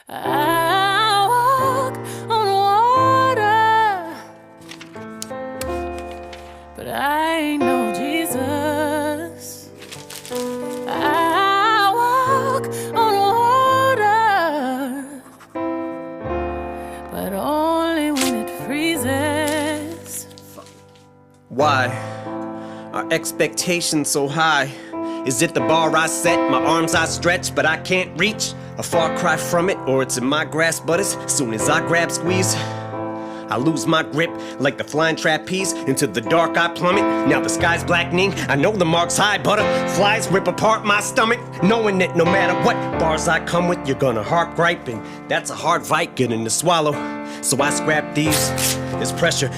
I walk on water, but I ain't no Jesus. I walk on water, but only when it freezes. Why are expectations so high? Is it the bar I set, my arms I stretch, but I can't reach? A far cry from it, or it's in my grasp, but as soon as I grab, squeeze, I lose my grip like the flying trapeze. Into the dark I plummet, now the sky's blackening. I know the mark's high, butterflies rip apart my stomach, knowing that no matter what bars I come with, you're gonna harp griping. That's a hard fight getting to swallow, so I scrap these. There's pressure